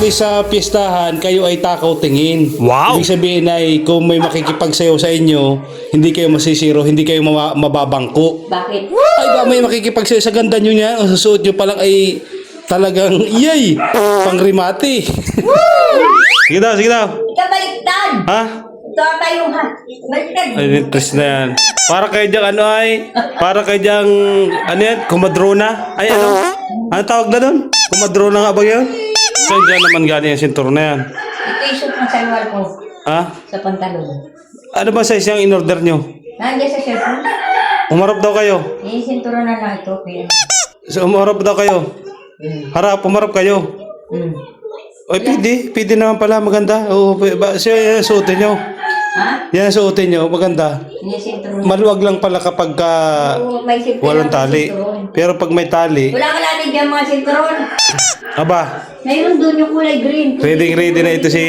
least sa piestahan, kayo ay takaw tingin. Wow! Ibig sabihin ay kung may makikipagsayaw sa inyo, hindi kayo masisiro, hindi kayo mababangko. Bakit? Ay ba may makikipagsayaw sa ganda nyo niya, ang susuot nyo palang ay talagang iyay, pangrimati. Sige daw, sige daw. Ikaw baliktad! Ha? Ito tayo ha. Baliktad. Ay, interest na yan. Para kayo diyang ano ay, para kayo diyang, ano yan, kumadrona? Ay ano? Ano tawag na doon? Kumadrona nga ba yun? So, dyan naman galing yung sintur na yan. Ito yung shoot ng salwar ko. Ha? Sa pantalon. Ano ba size yung in-order nyo? Nandiyan sa cellphone. Umarap daw kayo. Eh, sinturon na lang ito. Kaya. So, umarap daw kayo. Harap, umarap kayo. Hmm. Ay, pwede naman pala, maganda. Oo, siya yan suotin nyo. Ha? Yan ang suotin nyo, maganda. Yung sinturon. Maluwag lang pala kapag Oo, may sinturon. walang tali. Sinturon. Pero pag may tali, Wala ka natin dyan mga sinturon. aba, Mayroon doon yung kulay green. ready na ito si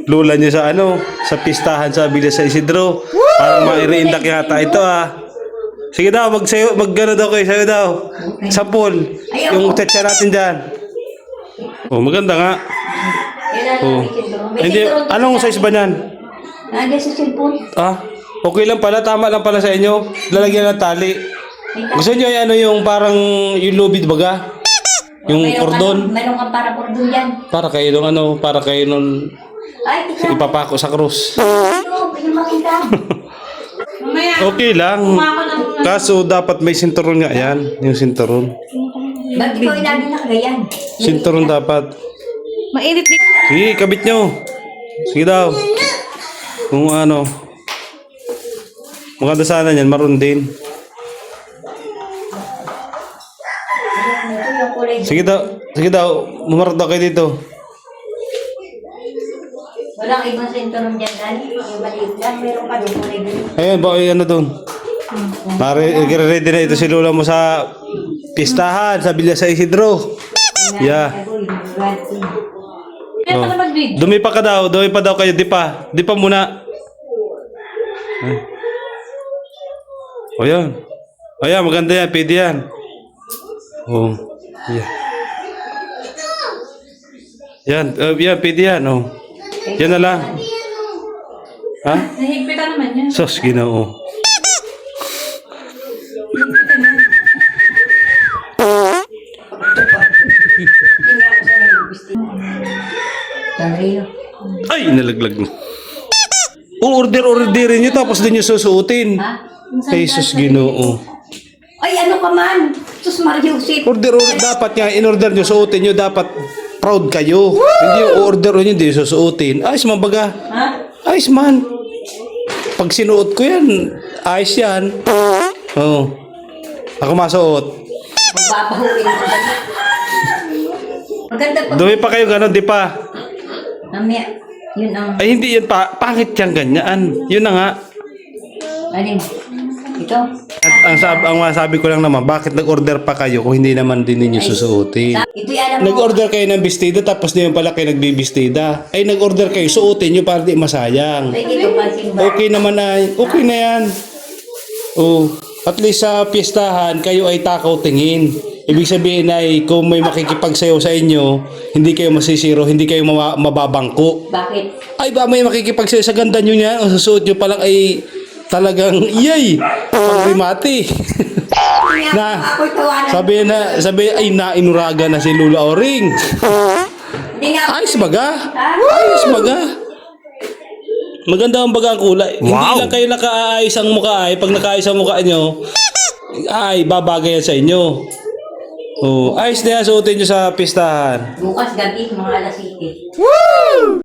Lula niya sa ano, sa pistahan sa Villa San Isidro. Parang mairiindak yata ito ah. Sige daw, mag-gano daw kayo, sayo daw. Sampol, yung tetsa natin dyan. Oh, maganda nga. Yan na lang Oh. may sinturon. May Hindi, sinturon doon anong sa size ba niyan? Nandiyan sa cellphone. Ah, okay lang pala, tama lang pala sa inyo. Lalagyan ng tali. Gusto niyo ay ano yung parang yung lubid baga? Yung cordon? Mayroon kang para cordon dyan. Para kayo nung ano, para kayo nung Ay, tika. ipapako sa krus. Ito, yung makita. Mamaya. Okay lang. Kaso dapat may sinturon nga yan. Yung sinturon. Ba't ikaw lagi nakagayan? Sinturon dapat. Mainit dito. Sige, kabit nyo. Sige daw. Kung ano. Maganda sana yan, maroon din. Ito yung kulay. Sige daw. Mumarot daw kayo dito. Walang ibang sinturon dyan, Dani. Yung maliit lang, meron pa din kulay green. Ayan, ba ano doon? Ready na ito si Lola mo sa pistahan, sa Villa San Isidro. Yeah. Kaya Oh. ka na mag-video. Dumi pa daw kayo, di pa muna. O yan. O yan, maganda yan, pwede yan. Oh, yeah. Yan, pwede yan, oh. Yan na lang. Ha? Nahigpitan naman yan. Sos, Ginoo. Tanrio. Ay, nalaglag na. Orderin nyo tapos din nyo susuotin. Ha? Ay, sus, Ginoo. Ay, ano ka man? Sus Mariusip. Order dapat nga in-order nyo, suotin nyo, dapat proud kayo. Hindi yung order nyo, hindi susuotin. Ayos man baga. Ha? Ayos man. Pag sinuot ko yan, ayos yan. Oo. Ako masuot. Magpapahuin ko ba? Maganda pa. Dumi pa kayo gano'n, di pa? Mamaya, yun ang... Ay, hindi yan pa. Pangit yan ganyan. Yun na nga. Alin? Ito? At ang masabi ko lang naman, bakit nag-order pa kayo kung hindi naman din ninyo susuotin? Ito'y alam mo. Nag-order kayo ng bestida tapos di pala kayo nagbibistida. Ay, nag-order kayo, suotin nyo para di masayang. Ay, ito pansin ba? Okay naman ay, okay na yan. Oh, at least sa piestahan, kayo ay takaw tingin. Ibig sabihin ay kung may makikipagsayaw sa inyo, hindi kayo masisiro, hindi kayo mababangko. Bakit? Ay ba may makikipagsayaw sa ganda nyo niya, ang susuot nyo palang ay talagang iyay, pangrimati. Na, Ako'y tawanan. sabi ay nainuraga na si Lula Oring. Hindi nga ako. Ayos baga. Ha? Ayos baga. Maganda ang baga ang kulay. Hindi Wow. lang kayo nakaayos ang mukha ay. Pag nakaayos ang mukha nyo, ay babagay yan sa inyo. Oh, ayos na yan, suotin nyo sa pistahan. Bukas gabi, mga alas 7.